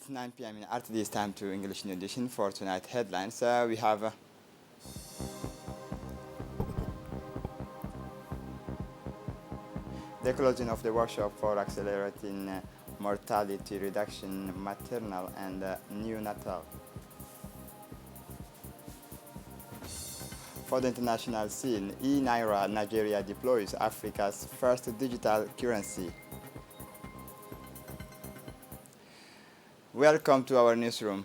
It's 9 p.m. in RTD. It's time to English New Edition for tonight headlines. We have the closing of the workshop for accelerating mortality reduction, maternal and neonatal. For the international scene, eNaira Nigeria deploys Africa's first digital currency. Welcome to our newsroom.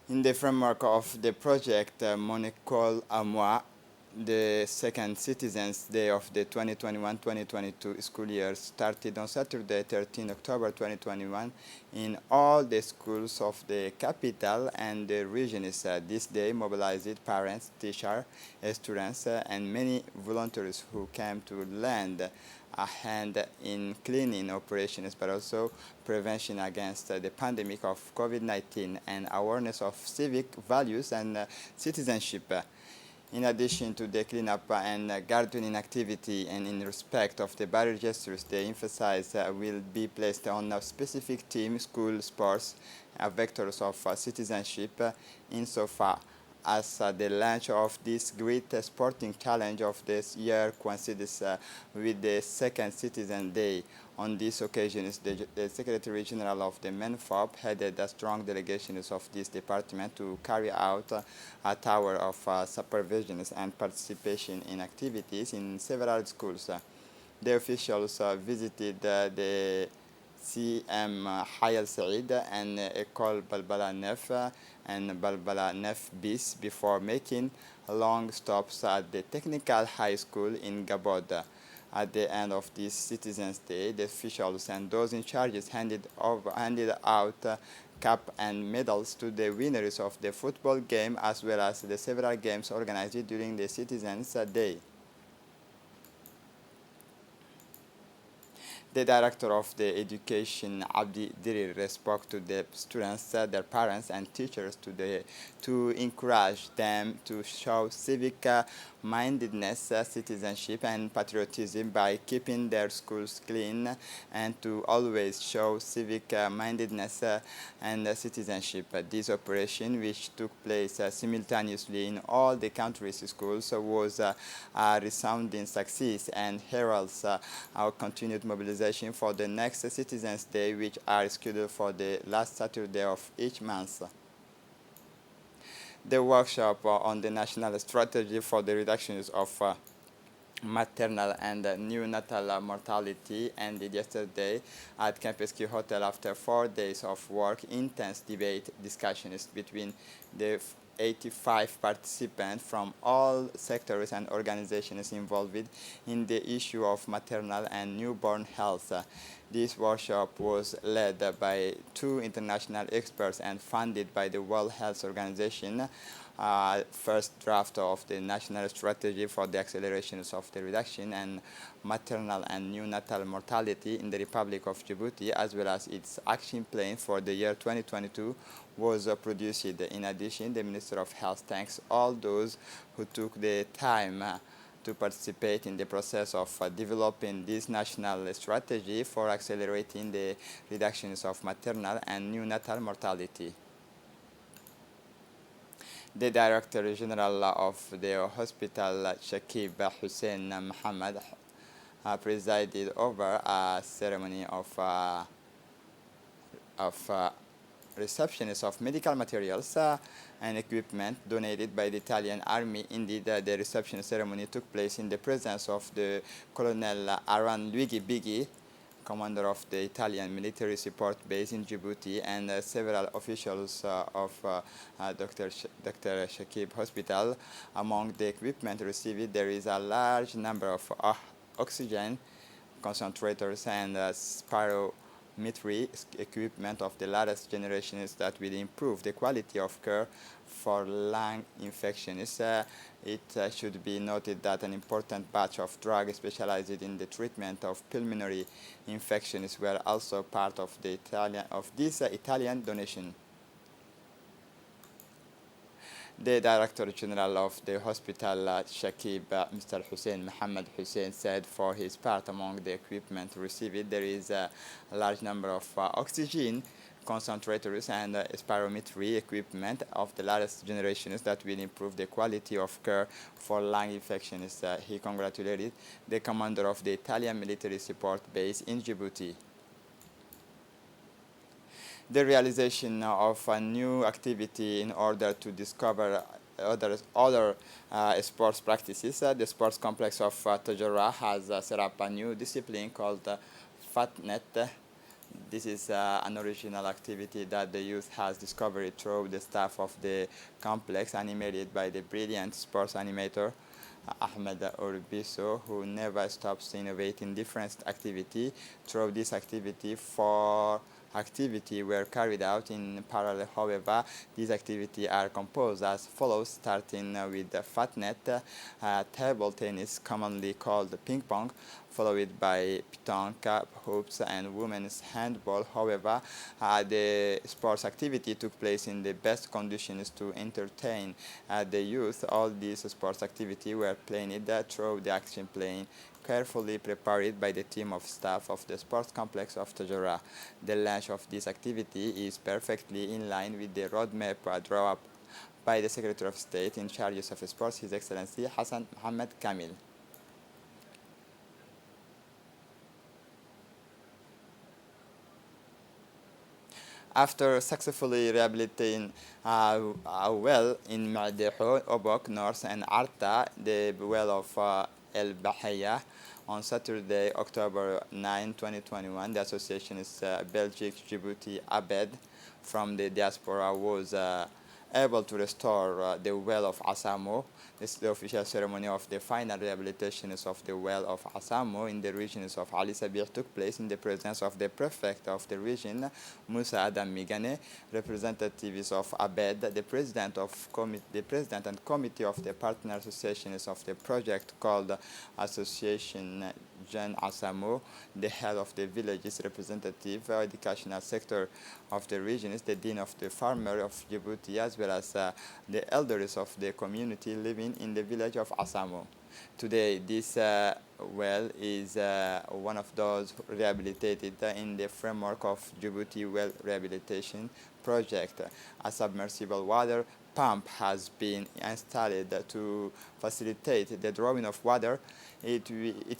In the framework of the project Mon École à Moi, the second Citizens' Day of the 2021-2022 school year started on Saturday, 13 October 2021 in all the schools of the capital and the regions. This day mobilized parents, teachers, students, and many volunteers who came to lend a hand in cleaning operations, but also prevention against the pandemic of COVID-19 and awareness of civic values and citizenship. In addition to the cleanup and gardening activity and in respect of the barrier gestures, the emphasis will be placed on a specific team, school, sports, vectors of citizenship insofar as the launch of this great sporting challenge of this year coincides with the second Citizen Day. On this occasion, the Secretary General of the MENFOP headed a strong delegation of this department to carry out a tour of supervision and participation in activities in several schools. The officials visited the CM Hayal Said and École Balbala Nef and Balbala Nef bis before making long stops at the Technical High School in Gabod. At the end of this Citizens' Day, the officials and those in charge handed out cap and medals to the winners of the football game as well as the several games organized during the Citizens' Day. The director of the education, Abdi Dirir, spoke to the students, their parents, and teachers to encourage them to show civic mindedness, citizenship, and patriotism by keeping their schools clean, and to always show civic mindedness and citizenship. This operation, which took place simultaneously in all the country's schools, was a resounding success and heralds our continued mobilization for the next Citizens' Day, which are scheduled for the last Saturday of each month. The workshop on the national strategy for the reductions of maternal and neonatal mortality ended yesterday at Campus Q Hotel after 4 days of work, intense debate, discussions between the 85 participants from all sectors and organizations involved in the issue of maternal and newborn health. This workshop was led by 2 international experts and funded by the World Health Organization. First draft of the national strategy for the accelerations of the reduction and maternal and neonatal mortality in the Republic of Djibouti, as well as its action plan for the year 2022 was produced. In addition, the Minister of Health thanks all those who took the time to participate in the process of developing this national strategy for accelerating the reductions of maternal and neonatal mortality. The Director General of the hospital, Shakib Hussein Mohammed, presided over a ceremony of receptions of medical materials and equipment donated by the Italian Army. Indeed, the reception ceremony took place in the presence of the Colonel Aran Luigi Bighi, commander of the Italian military support base in Djibouti, and several officials of Dr. Shakib Hospital. Among the equipment received, there is a large number of oxygen concentrators and spirometry equipment of the latest generations that will improve the quality of care for lung infections. It should be noted that an important batch of drugs specialized in the treatment of pulmonary infections were also part of this Italian donation. The Director General of the hospital, Shakib, Mr. Hussein Mohammed Hussein, said for his part among the equipment received there is a large number of oxygen concentrators and spirometry equipment of the latest generations that will improve the quality of care for lung infections. He congratulated the commander of the Italian military support base in Djibouti. The realization of a new activity in order to discover other sports practices. The sports complex of Tajora has set up a new discipline called FATNET. This is an original activity that the youth has discovered through the staff of the complex, animated by the brilliant sports animator Ahmed Urbiso, who never stops innovating different activity. Through this activity, four activity were carried out in parallel. However, these activities are composed as follows, starting with the FATNET, table tennis, commonly called ping pong, followed by pétanque, hoops, and women's handball. However, the sports activity took place in the best conditions to entertain the youth. All these sports activities were planned through the action plan carefully prepared by the team of staff of the sports complex of Tajora. The launch of this activity is perfectly in line with the roadmap drawn up by the Secretary of State in charge of sports, His Excellency Hassan Mohammed Kamil. After successfully rehabilitating a well in Ma'deho, Obok, North, and Arta, the well of El Bahaya, on Saturday, October 9, 2021, the association is Belgique Djibouti Abed from the diaspora was able to restore the well of Asamo. This is the official ceremony of the final rehabilitations of the well of Asamo in the regions of Ali Sabir took place in the presence of the prefect of the region, Musa Adam Migane, representatives of ABED, the president and committee of the partner associations of the project called Association Jean Asamo, the head of the village's representative, educational sector of the region is the dean of the farmer of Djibouti, as well as the elders of the community living in the village of Asamo. Today, this well is one of those rehabilitated in the framework of Djibouti Well Rehabilitation Project. A submersible water pump has been installed to facilitate the drawing of water. It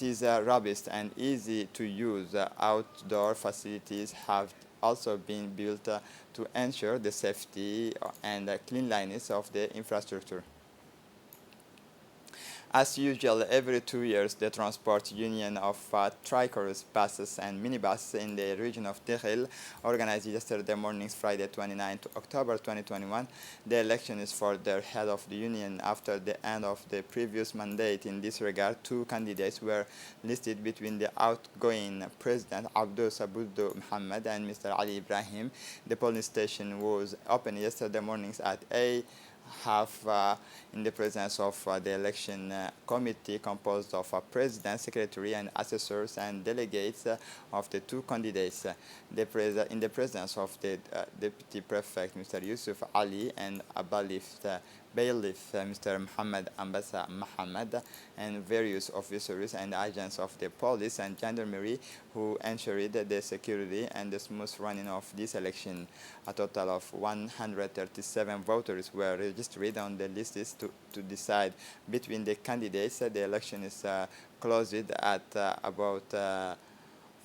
is robust and easy to use. Outdoor facilities have also been built to ensure the safety and cleanliness of the infrastructure. As usual, every 2 years, the Transport Union of Tricors, buses, and minibuses in the region of Tehel organized yesterday morning, Friday 29 October 2021, the elections for their head of the union after the end of the previous mandate. In this regard, two candidates were listed between the outgoing President Abdou Saboudo Mohammed and Mr. Ali Ibrahim. The polling station was opened yesterday mornings at half in the presence of the election committee composed of a president, secretary, and assessors and delegates of the two candidates. In the presence of the deputy prefect, Mr. Yusuf Ali, and a bailiff, Mr. Muhammad Ambassa Mohammed, and various officers and agents of the police and gendarmerie who ensured the security and the smooth running of this election. A total of 137 voters were registered on the lists to decide between the candidates. The election is closed at about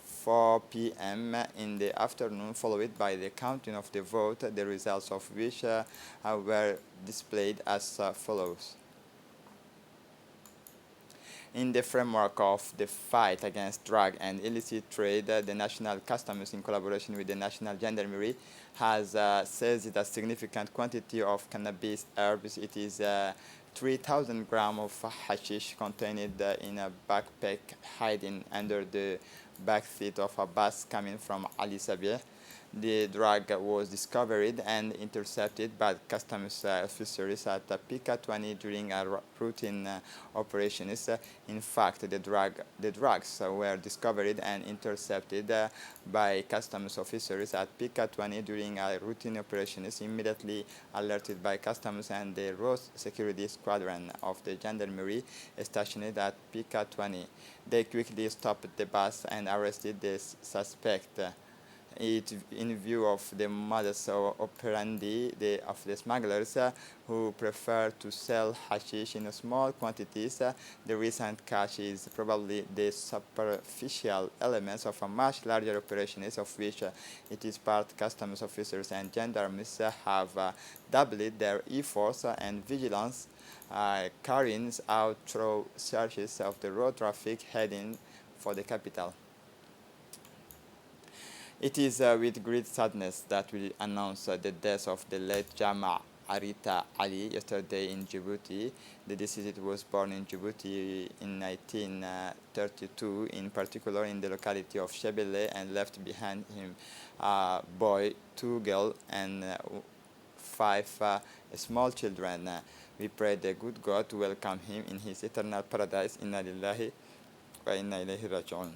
4 p.m. in the afternoon, followed by the counting of the vote, the results of which were displayed as follows. In the framework of the fight against drug and illicit trade, the National Customs, in collaboration with the National Gendarmerie, has seized a significant quantity of cannabis herbs. It is 3,000 grams of hashish contained in a backpack hiding under the back seat of a bus coming from Ali Sabir. The drug was discovered and intercepted by customs officers at Pika 20 during a routine operations. In fact, the drugs were discovered and intercepted by customs officers at Pika 20 during a routine operations, immediately alerted by customs and the road security squadron of the gendarmerie stationed at Pika 20. They quickly stopped the bus and arrested the suspect. it in view of the modus operandi of the smugglers who prefer to sell hashish in small quantities. The recent catch is probably the superficial elements of a much larger operation, of which it is part customs officers and gendarmes have doubled their efforts and vigilance, carrying out thorough searches of the road traffic heading for the capital. It is with great sadness that we announce the death of the late Jama Arita Ali yesterday in Djibouti. The deceased was born in Djibouti in 1932, in particular in the locality of Shebele, and left behind him a boy, 2 girls, and 5 small children. We pray the good God to welcome him in his eternal paradise. Inna lillahi wa inna ilayhi raji'un.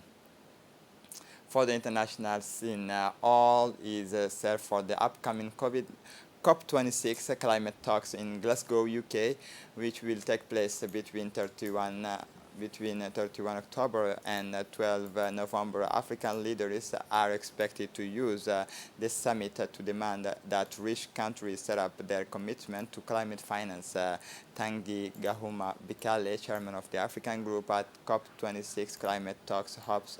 For the international scene, all is set for the upcoming COP26 climate talks in Glasgow, UK, which will take place between 31 October and 12 November. African leaders are expected to use the summit to demand that rich countries set up their commitment to climate finance. Tanguy Gahuma Bikale, chairman of the African group at COP26 climate talks, hopes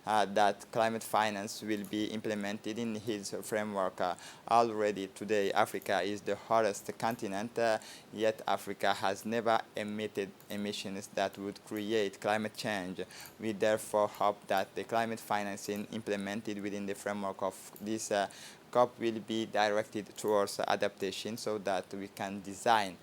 that climate finance will be implemented in his framework. Already today, Africa is the hottest continent, yet Africa has never emitted emissions that would create climate change. We therefore hope that the climate financing implemented within the framework of this COP will be directed towards adaptation, so that we can design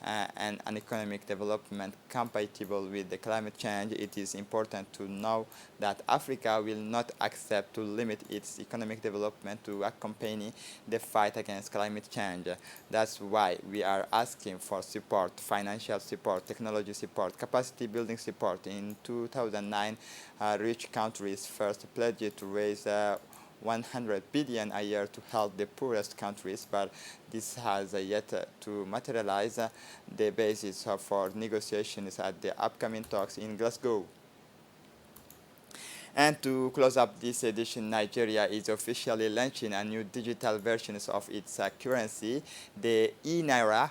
and an economic development compatible with the climate change. It is important to know that Africa will not accept to limit its economic development to accompany the fight against climate change. That's why we are asking for support, financial support, technology support, capacity building support. In 2009, rich countries first pledged to raise 100 billion a year to help the poorest countries, but this has yet to materialize. The basis for negotiations at the upcoming talks in Glasgow. And to close up this edition, Nigeria is officially launching a new digital version of its currency, the e-Naira,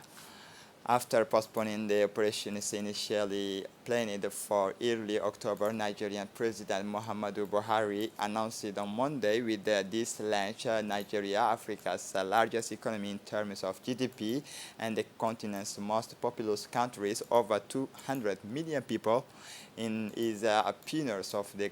after postponing the operations initially planned for early October. Nigerian President Muhammadu Buhari announced it on Monday. With this launch, Nigeria, Africa's largest economy in terms of GDP and the continent's most populous countries, over 200 million people, is a pioneer of the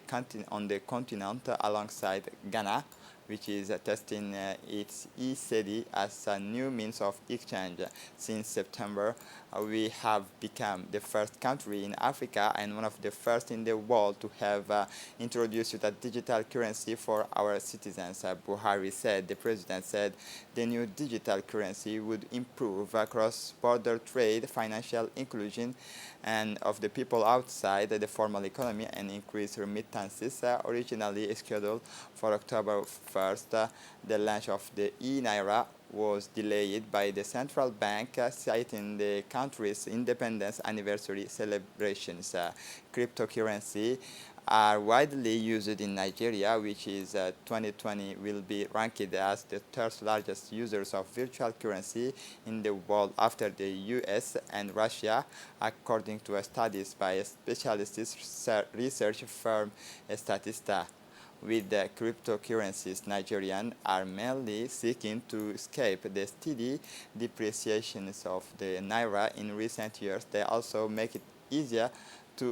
on the continent alongside Ghana, which is testing its e-cedi as a new means of exchange. Since September, we have become the first country in Africa and one of the first in the world to have introduced a digital currency for our citizens. Buhari said, the president said, the new digital currency would improve cross-border trade, financial inclusion, and of the people outside the formal economy, and increase remittances. Originally scheduled for October 1st, the launch of the e-Naira was delayed by the central bank, citing the country's independence anniversary celebrations. Cryptocurrency are widely used in Nigeria, which is 2020 will be ranked as the third largest users of virtual currency in the world after the US and Russia, according to studies by a specialist research firm Statista. With the cryptocurrencies, Nigerians are mainly seeking to escape the steady depreciations of the Naira in recent years. They also make it easier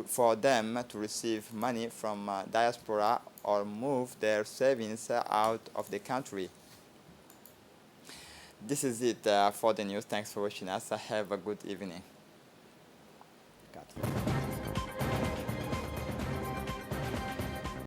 for them to receive money from diaspora or move their savings out of the country. This is it for the news. Thanks for watching us. Have a good evening.